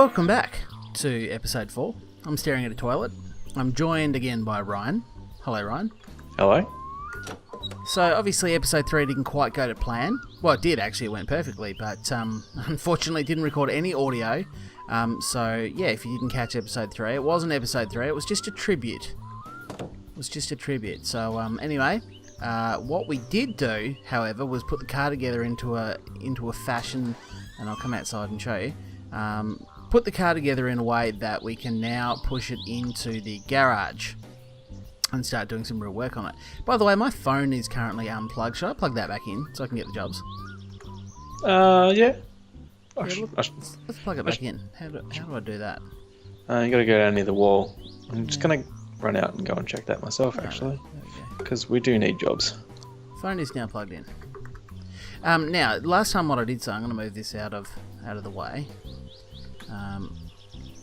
Welcome back to episode 4. I'm staring at a toilet. I'm joined again by Ryan. Hello, Ryan. Hello. So, obviously, episode 3 didn't quite go to plan. Well, it did, actually. It went perfectly, but unfortunately, it didn't record any audio. So, yeah, if you didn't catch episode 3, it wasn't episode 3. It was just a tribute. So, anyway, what we did do, however, was put the car together into a fashion, and I'll come outside and show you. Put the car together in a way that we can now push it into the garage and start doing some real work on it. By the way, my phone is currently unplugged. Should I plug that back in so I can get the jobs? Yeah. Let's plug it back in. How do I do that? You gotta go down near the wall. I'm just gonna run out and go and check that myself, actually. Because we do need jobs. Phone is now plugged in. Now, last time what I did, so I'm going to move this out of the way.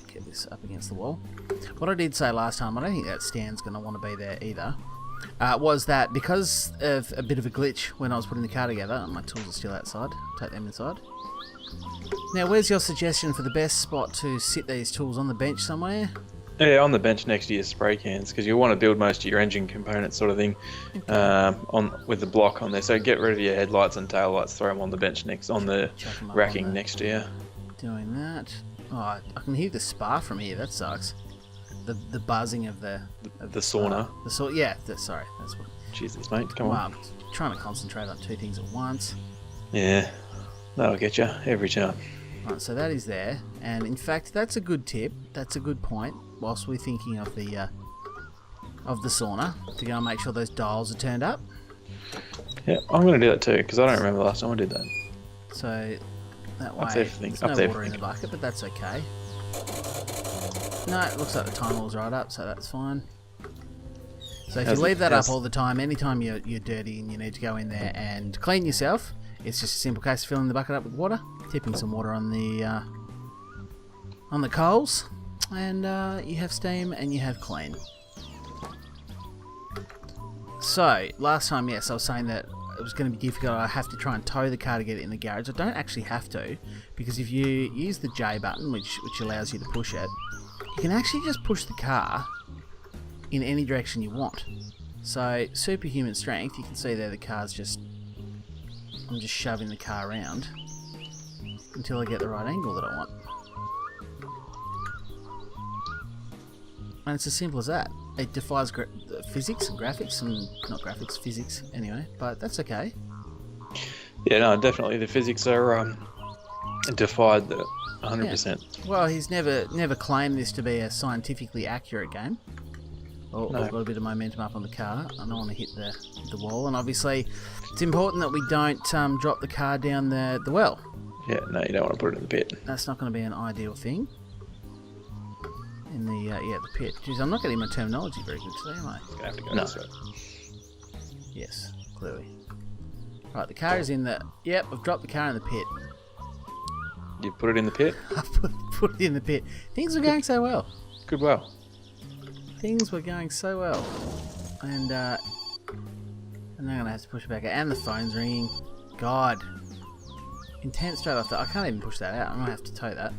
Get this up against the wall. What I did say last time, I don't think that stand's going to want to be there either, was that because of a bit of a glitch when I was putting the car together, my tools are still outside, take them inside. Now, where's your suggestion for the best spot to sit these tools? On the bench somewhere? Yeah, on the bench next to your spray cans, because you want to build most of your engine components sort of thing with the block on there. So get rid of your headlights and taillights, throw them on the bench on the racking next to you. Doing that. Oh, I can hear the spar from here. That sucks. The buzzing of the sauna. Sorry, that's what. Jesus, mate, come on. I'm trying to concentrate on two things at once. Yeah, that'll get you every time. Right, so that is there, and in fact, that's a good tip. That's a good point. Whilst we're thinking of the sauna, to go and make sure those dials are turned up. Yeah, I'm going to do that too, because I don't remember the last time I did that. So that way, there's no water in the bucket, but that's okay. No, it looks like the timer was right up, so that's fine. So if you leave that up all the time, anytime you're dirty and you need to go in there and clean yourself, it's just a simple case of filling the bucket up with water, tipping some water on the coals, and you have steam and you have clean. So, last time, yes, I was saying that it was going to be difficult. I have to try and tow the car to get it in the garage. I don't actually have to, because if you use the J button, which allows you to push it, you can actually just push the car in any direction you want. So, superhuman strength, you can see there the car's just... I'm just shoving the car around until I get the right angle that I want. And it's as simple as that. It defies physics and graphics, and not graphics, physics anyway, but that's okay. Yeah, no, definitely the physics are defied 100%. Yeah. Well, he's never claimed this to be a scientifically accurate game. Oh, no. I've got a bit of momentum up on the car. I don't want to hit the wall, and obviously it's important that we don't drop the car down the well. Yeah, no, you don't want to put it in the pit. That's not going to be an ideal thing. In the pit. Jeez, I'm not getting my terminology very good today, am I? It's going to have to go this way. Yes, clearly. Right, the car is in the... Yep, I've dropped the car in the pit. You put it in the pit? I've put it in the pit. Things were going so well. Good well. Things were going so well. And I'm going to have to push it back out. And the phone's ringing. God. Intense straight off the... I can't even push that out. I'm going to have to tow that.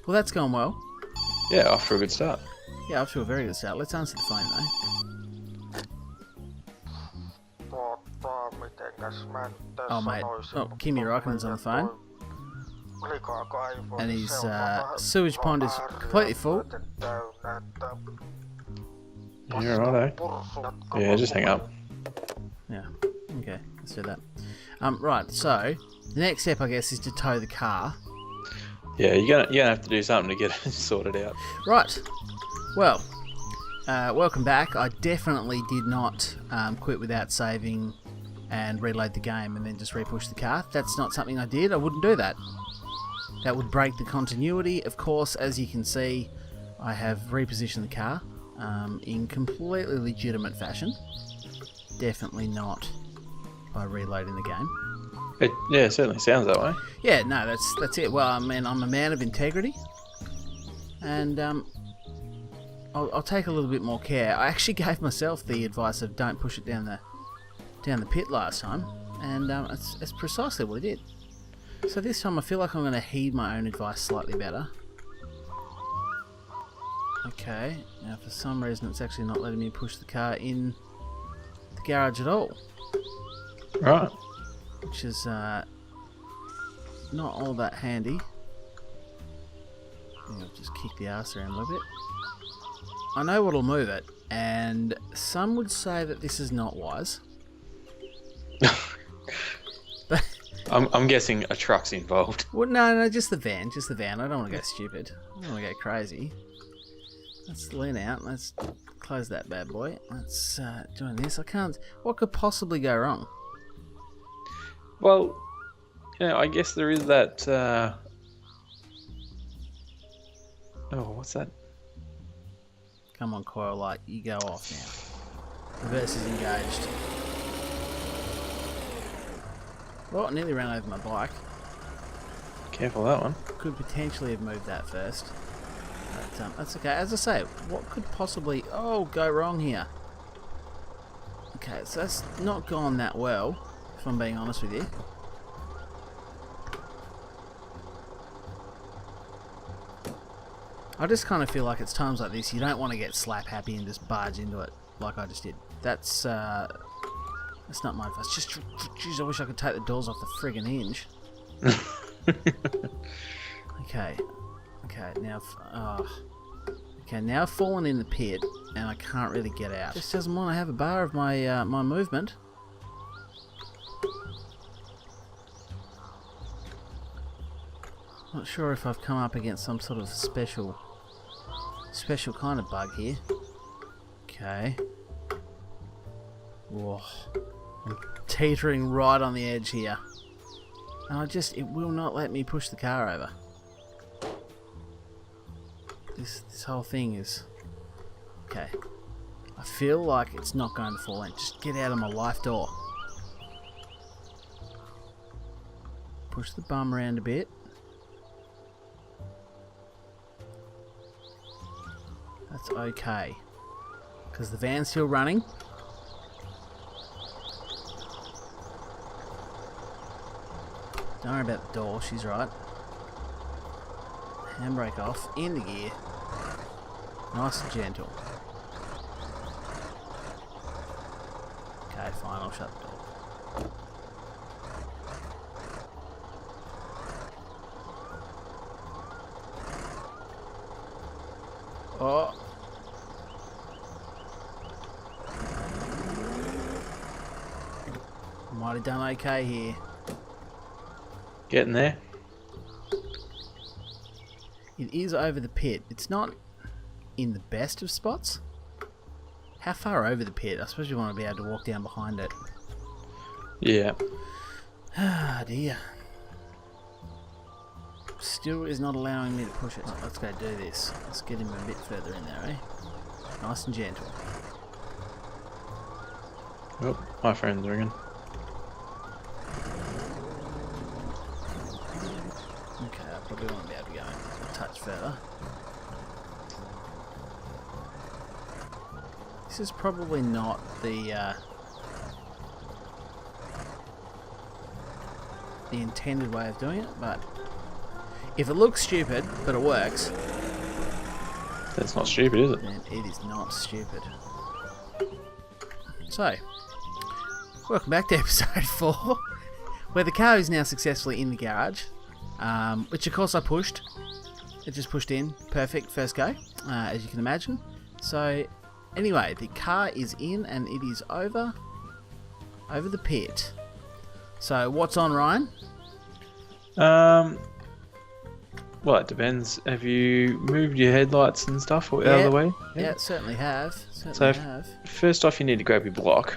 Well, that's gone well. Yeah, off to a good start. Yeah, off to a very good start. Let's answer the phone, though. Oh, mate. Oh, Kimi Raikkonen's on the phone. And his sewage pond is completely full. Yeah, righto. Yeah, just hang up. Yeah, okay, let's do that. Right, so, the next step, I guess, is to tow the car. Yeah, you're gonna have to do something to get it sorted out. Right. Well, welcome back. I definitely did not quit without saving and reload the game and then just re-push the car. That's not something I did. I wouldn't do that. That would break the continuity. Of course, as you can see, I have repositioned the car in completely legitimate fashion. Definitely not by reloading the game. It certainly sounds that way. Yeah, no, that's it. Well, I mean, I'm a man of integrity, and I'll take a little bit more care. I actually gave myself the advice of don't push it down the pit last time, and that's precisely what I did. So this time I feel like I'm going to heed my own advice slightly better. Okay, now for some reason it's actually not letting me push the car in the garage at all. Right. Which is not all that handy. I'll just kick the arse around a little bit. I know what'll move it, and some would say that this is not wise. But I'm guessing a truck's involved. well, no, just the van. I don't want to go stupid. I don't want to go crazy. Let's lean out. Let's close that bad boy. Let's doing this. I can't. What could possibly go wrong? Well, I guess there is that. Oh, what's that? Come on, coil light. You go off now. Reverse is engaged. Well, I nearly ran over my bike. Careful that one. Could potentially have moved that first. But that's okay. As I say, what could possibly go wrong here? Okay, so that's not gone that well, if I'm being honest with you. I just kind of feel like it's times like this you don't want to get slap happy and just barge into it like I just did. That's not my advice. Just, jeez, I wish I could take the doors off the friggin' hinge. Okay, now, now I've fallen in the pit and I can't really get out. Just doesn't want to have a bar of my my movement. Not sure if I've come up against some sort of special kind of bug here. Okay. Whoa. I'm teetering right on the edge here. And it will not let me push the car over. This whole thing is... Okay. I feel like it's not going to fall in. Just get out of my life door. Push the bum around a bit. That's okay. Because the van's still running. Don't worry about the door, she's right. Handbrake off, in the gear. Nice and gentle. Okay, fine, I'll shut the door. Oh. Might have done okay here. Getting there. It is over the pit. It's not in the best of spots. How far over the pit? I suppose you want to be able to walk down behind it. Yeah. Ah, dear. Still is not allowing me to push it. Let's go do this. Let's get him a bit further in there, eh? Nice and gentle. Oh, my phone's ringing. Okay, I probably want to be able to go a touch further. This is probably not the intended way of doing it, but if it looks stupid, but it works... That's not stupid, is it? Then it is not stupid. So, welcome back to episode 4, where the car is now successfully in the garage, which of course I pushed. It just pushed in. Perfect, first go, as you can imagine. So, anyway, the car is in and it is over the pit. So, what's on, Ryan? Well, it depends. Have you moved your headlights and stuff out of the way? Yeah, certainly have. First off, you need to grab your block,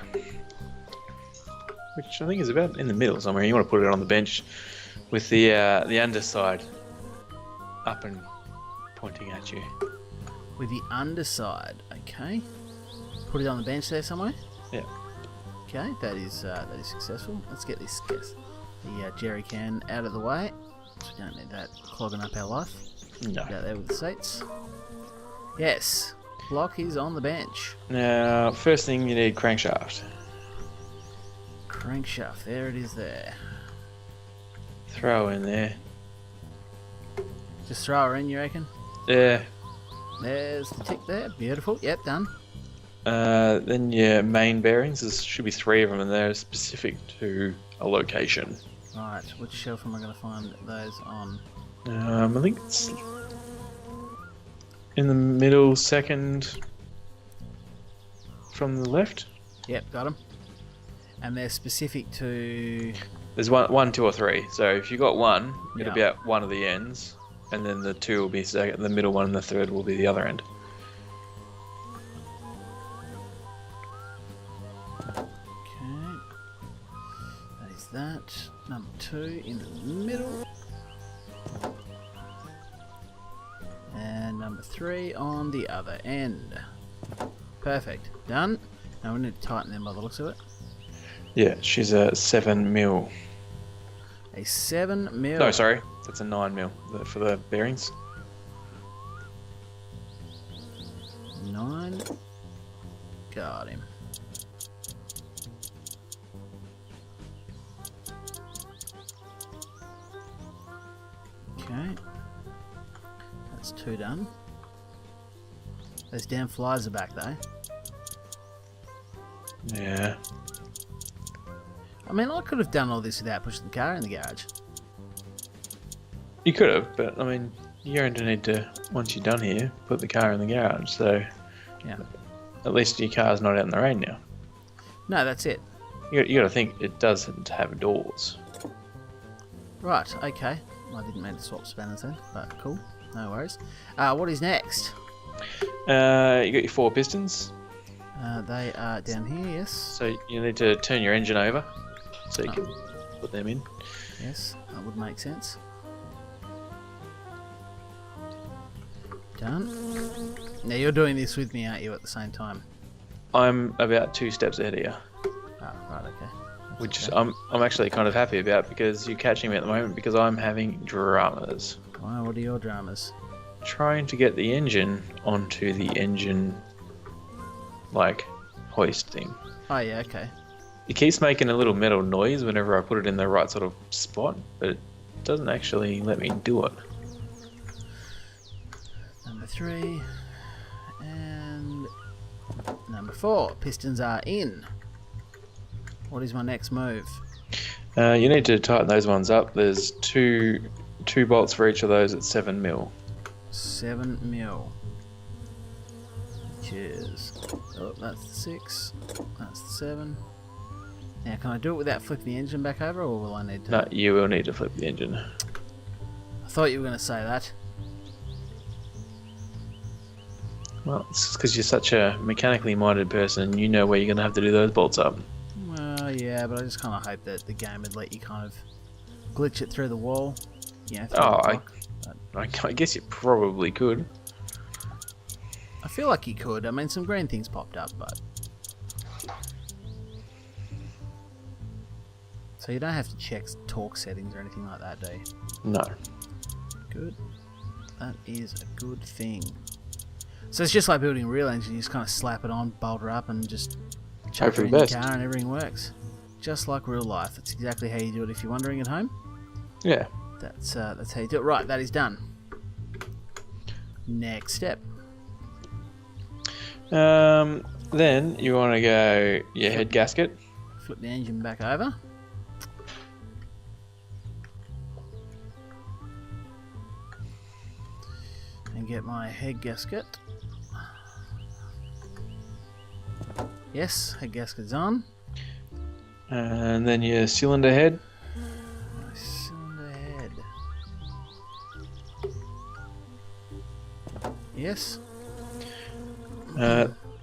which I think is about in the middle somewhere. You want to put it on the bench with the underside up and pointing at you. With the underside, okay. Put it on the bench there somewhere. Yeah. Okay, that is successful. Let's get this the jerry can out of the way. So we don't need that clogging up our life. No. Out there with the seats. Yes, block is on the bench. Now, first thing you need crankshaft. Crankshaft, there it is there. throw in there. Just throw her in, you reckon? Yeah. There's the tick there. Beautiful. Yep, done. Then your main bearings. There should be 3 of them, and they're specific to a location. Right, which shelf am I going to find those on? I think it's in the middle, second from the left. Yep, got them. And they're specific to... There's one, 2, or 3. So if you got one, it'll be Yep. at one of the ends, and then the 2 will be second, the middle one, and the third will be the other end. Okay. That is that. Number 2 in the middle. And number 3 on the other end. Perfect. Done. Now we need to tighten them by the looks of it. Yeah, she's a 7 mil. A 7 mil. No, sorry, that's a 9 mil for the bearings. 9. Got him. Okay. That's 2 done. Those damn flies are back though. Yeah. I mean, I could have done all this without pushing the car in the garage. You could have, but I mean, you're going to need to, once you're done here, put the car in the garage, so Yeah. at least your car's not out in the rain now. No, that's it. You got to think it doesn't have doors. Right, okay. I didn't mean to swap spanners then, but cool. No worries. What is next? You got your 4 pistons, They are down here, yes. so you need to turn your engine over so you can put them in. Yes, that would make sense. Done. Now you're doing this with me, aren't you, at the same time? I'm about 2 steps ahead of you, Oh, right, okay. That's which okay. I'm actually kind of happy about because you're catching me at the moment because I'm having dramas. Wow, what are your dramas? Trying to get the engine onto the engine, like, hoist thing. Oh, yeah, okay. It keeps making a little metal noise whenever I put it in the right sort of spot, but it doesn't actually let me do it. Number 3. And number 4. Pistons are in. What is my next move? You need to tighten those ones up. There's two bolts for each of those at 7 mil. 7 mil. Cheers. Oh, that's the 6. That's the 7. Now, can I do it without flipping the engine back over, or will I need to? No, you will need to flip the engine. I thought you were going to say that. Well, it's because you're such a mechanically minded person, you know where you're going to have to do those bolts up. Well, yeah, but I just kind of hope that the game would let you kind of glitch it through the wall. Yeah. Through Oh, the block. I guess you probably could. I feel like you could. I mean, some green things popped up, but... So you don't have to check torque settings or anything like that, do you? No. Good. That is a good thing. So it's just like building a real engine. You just kind of slap it on, bolt her up, and just chuck Hope for her in the your best. car and everything works. Just like real life. That's exactly how you do it if you're wondering at home. Yeah. That's how you do it. Right, that is done. Next step. Then you want to go your head gasket. Flip the engine back over. And get my head gasket. Yes, head gasket's on. And then your cylinder head. My cylinder head. Yes.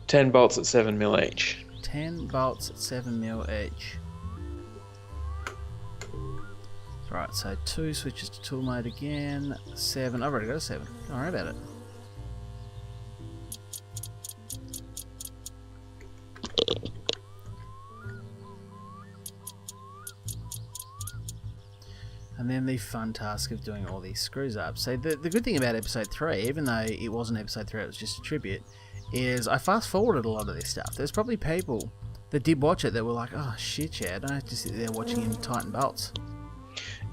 10 bolts at 7 mil each. 10 bolts at 7 mil each. Right, so 2 switches to tool mode again. 7. I've already got a 7. Don't worry about it. And then the fun task of doing all these screws up. So the good thing about episode 3, even though it wasn't episode 3, it was just a tribute, is I fast forwarded a lot of this stuff. There's probably people that did watch it that were like, oh shit, yeah, I don't have to sit there watching him tighten bolts.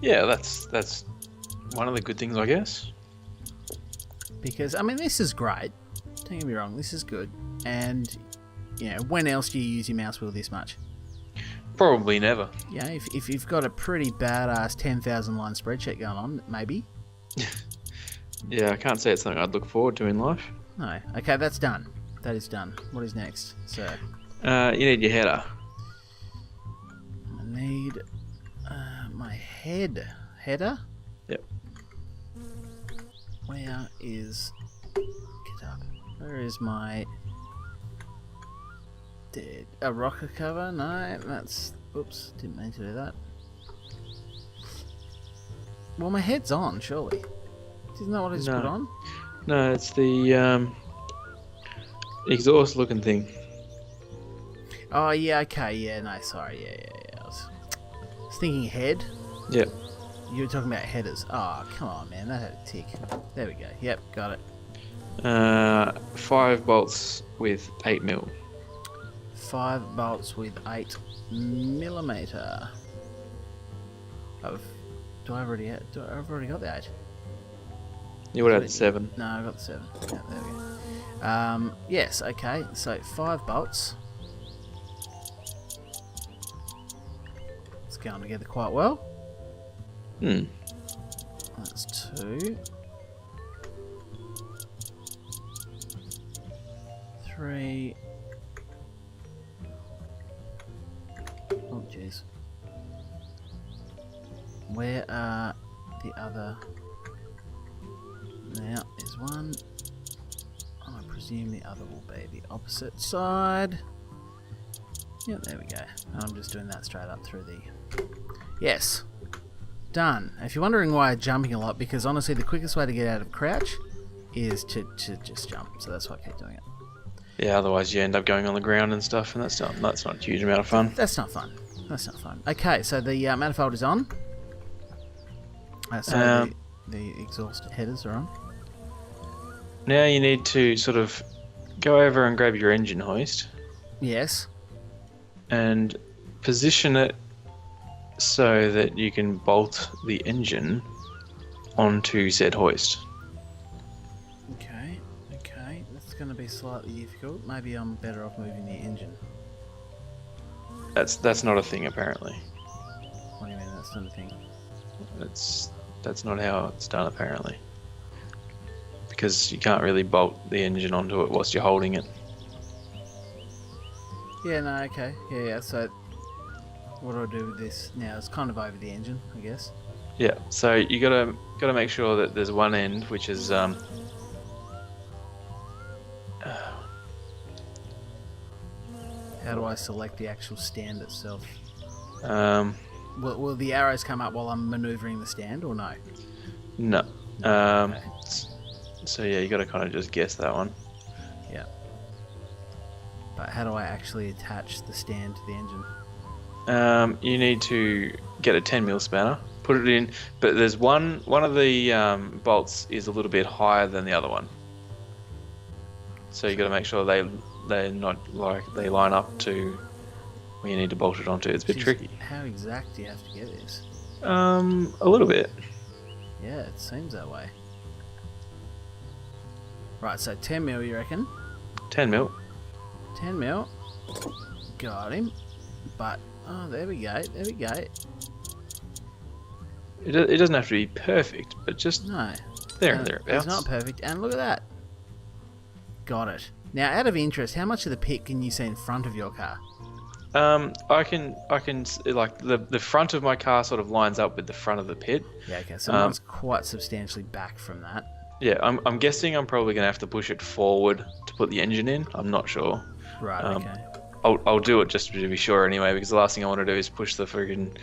Yeah, that's one of the good things, I guess. Because, I mean, this is great. Don't get me wrong, this is good. And, you know, when else do you use your mouse wheel this much? Probably never. Yeah, if you've got a pretty badass 10,000 line spreadsheet going on, maybe. Yeah, I can't say it's something I'd look forward to in life. No. Okay, that's done. That is done. What is next, sir? You need your header. I need my header. Yep. Where is... Get up. Where is my... A rocker cover? No, that's... Oops, didn't mean to do that. Well, my head's on, surely. Isn't that what I just put on? No, it's the exhaust looking thing. Oh, yeah, okay, yeah, no, sorry, yeah. I was thinking head. Yep. You were talking about headers. Oh, come on, man, that had a tick. There we go. Yep, got it. 5 bolts with 8mm. 5 bolts with 8mm. I've already got the 8. You would have the 7. No, I got the 7. Yeah, there we go. Yes, okay. So 5 bolts. It's going together quite well. That's 2. 3. Oh, jeez. Where are the other... Now, there's one. I presume the other will be the opposite side. Yep, there we go. And I'm just doing that straight up through the... Yes. Done. If you're wondering why I'm jumping a lot, because honestly the quickest way to get out of crouch is to just jump. So that's why I keep doing it. Yeah, otherwise you end up going on the ground and stuff, and that's not a huge amount of fun. That's not fun. Okay, so the manifold is on. So the exhaust headers are on. Now you need to sort of go over and grab your engine hoist. Yes. And position it so that you can bolt the engine onto said hoist. Okay. That's going to be slightly difficult. Maybe I'm better off moving the engine. That's not a thing, apparently. What do you mean that's not a thing? That's not how it's done, apparently. Because you can't really bolt the engine onto it whilst you're holding it. Yeah, no, okay. Yeah, so what do I do with this now? It's kind of over the engine, I guess. Yeah, so you gotta make sure that there's one end which is How do I select the actual stand itself? Will the arrows come up while I'm manoeuvring the stand, or no? No. Okay. So yeah, you gotta kind of just guess that one. Yeah. But how do I actually attach the stand to the engine? You need to get a 10mm spanner, put it in, but there's one of the bolts is a little bit higher than the other one. So you got to make sure they're not like they line up to where you need to bolt it onto. It's a bit tricky. How exact do you have to get this? A little bit. Yeah, it seems that way. Right, so 10mm, you reckon? 10mm. 10mm. Got him. But, oh, there we go. It doesn't have to be perfect, but just No. there and thereabouts. It's not perfect, and look at that. Got it. Now, out of interest, how much of the pit can you see in front of your car? I can like the front of my car sort of lines up with the front of the pit. Yeah, okay, so mine's quite substantially back from that. Yeah, I'm guessing I'm probably gonna have to push it forward to put the engine in. I'm not sure. Right, okay. I'll do it just to be sure anyway, because the last thing I want to do is push the friggin'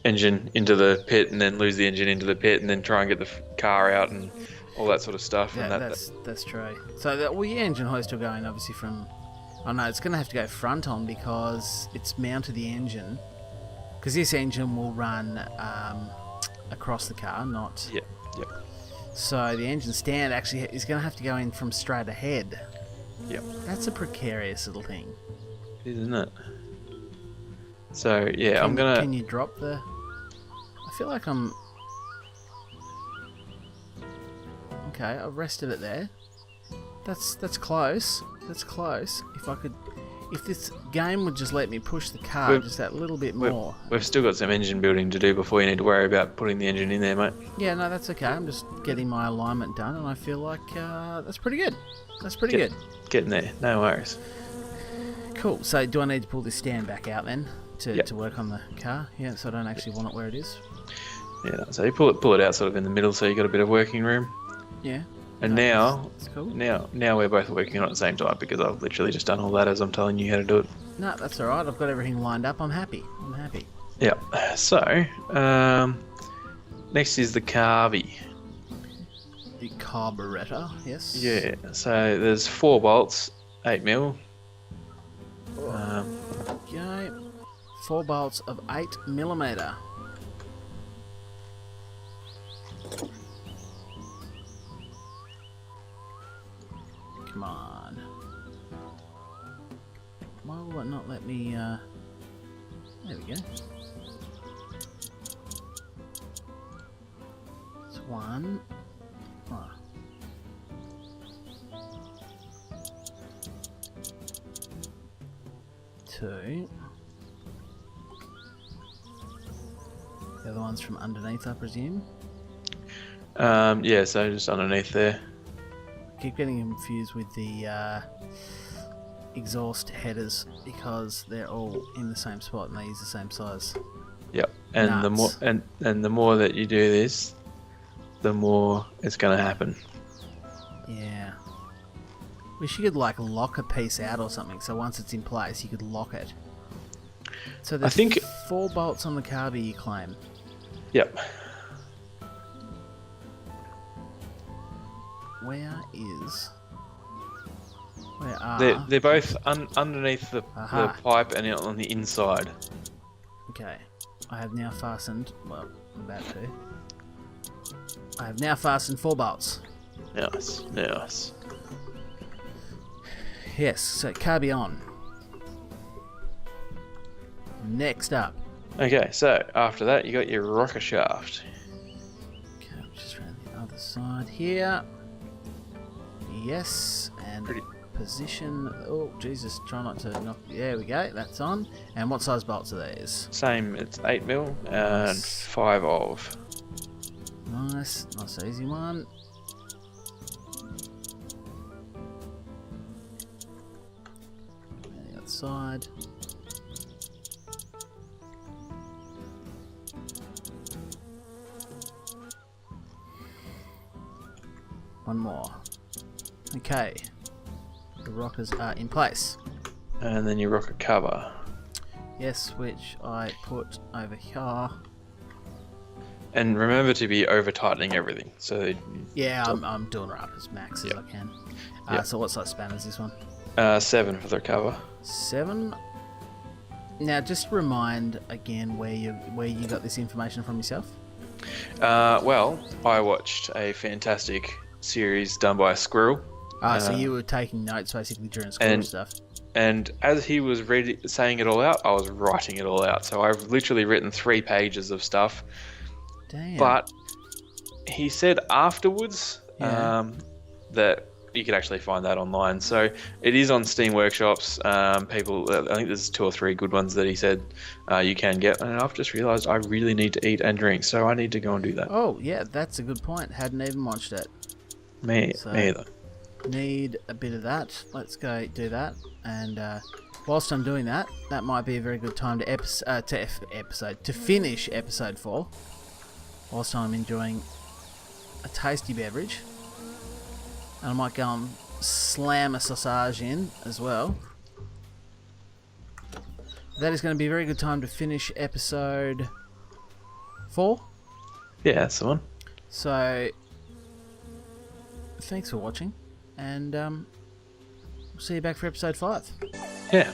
engine into the pit and then lose the engine into the pit and then try and get the car out and all that sort of stuff. Yeah, and that's true. So your engine hoist will go in obviously from... Oh no, it's going to have to go front on because it's mounted the engine. Because this engine will run across the car, not... Yep. So the engine stand actually is going to have to go in from straight ahead. Yep. That's a precarious little thing. Isn't it? So yeah, I'm gonna... Can you drop the... feel like I'm... Okay, I've rested it there. That's close. That's close. If this game would just let me push the car just that little bit more. We've still got some engine building to do before you need to worry about putting the engine in there, mate. Yeah, no, that's okay. I'm just getting my alignment done, and I feel like that's pretty good. That's pretty good. Getting there. No worries. Cool. So do I need to pull this stand back out then to work on the car? Yeah, so I don't actually want it where it is. Yeah, so you pull it out sort of in the middle, so you got a bit of working room. Yeah. And that's cool. Now we're both working on it at the same time because I've literally just done all that as I'm telling you how to do it. No, that's all right. I've got everything lined up. I'm happy. Yeah. So, next is the carby. The carburetor, yes. Yeah. So there's 4 bolts, 8mm. Okay. 4 bolts of 8mm. Come on. Why will it not let me, there we go. It's 1. Oh. 2. The other one's from underneath, I presume? Yeah, so just underneath there. I keep getting confused with the exhaust headers because they're all in the same spot and they use the same size. Yep. And the more and the more that you do this, the more it's going to happen. Yeah. Wish you could like lock a piece out or something, so once it's in place you could lock it. So there's 4 bolts on the carby, you claim. Yep. Where are... They're both underneath the pipe and on the inside. Okay. I have now fastened... Well, I'm about to. I have now fastened 4 bolts. Nice. Yes, so carby on. Next up. Okay, so after that you got your rocker shaft. Okay, just around the other side here. Yes, and position. Oh, Jesus, try not to knock. There we go, that's on. And what size bolts are these? Same, it's 8mm and 5 of. Nice easy one. The other side. One more. Okay. The rockers are in place. And then your rocker cover. Yes, which I put over here. And remember to be over tightening everything. So yeah, I'm doing right as max as I can. So what size span is this one? 7 for the cover. 7. Now, just remind again where you got this information from yourself. Well, I watched a fantastic series done by a squirrel. So you were taking notes basically during school stuff. And as he was saying it all out, I was writing it all out. So I've literally written 3 pages of stuff. Damn. But he said afterwards that you could actually find that online. So it is on Steam Workshops. People, I think there's 2 or 3 good ones that he said you can get. And I've just realised I really need to eat and drink, so I need to go and do that. Oh, yeah, that's a good point. Hadn't even watched it. Me either. Need a bit of that. Let's go do that. And whilst I'm doing that, that might be a very good time to finish episode 4. Whilst I'm enjoying a tasty beverage. And I might go and slam a sausage in as well. That is going to be a very good time to finish episode 4. Yeah, that's the one. So, thanks for watching. And we'll see you back for episode 5. Yeah.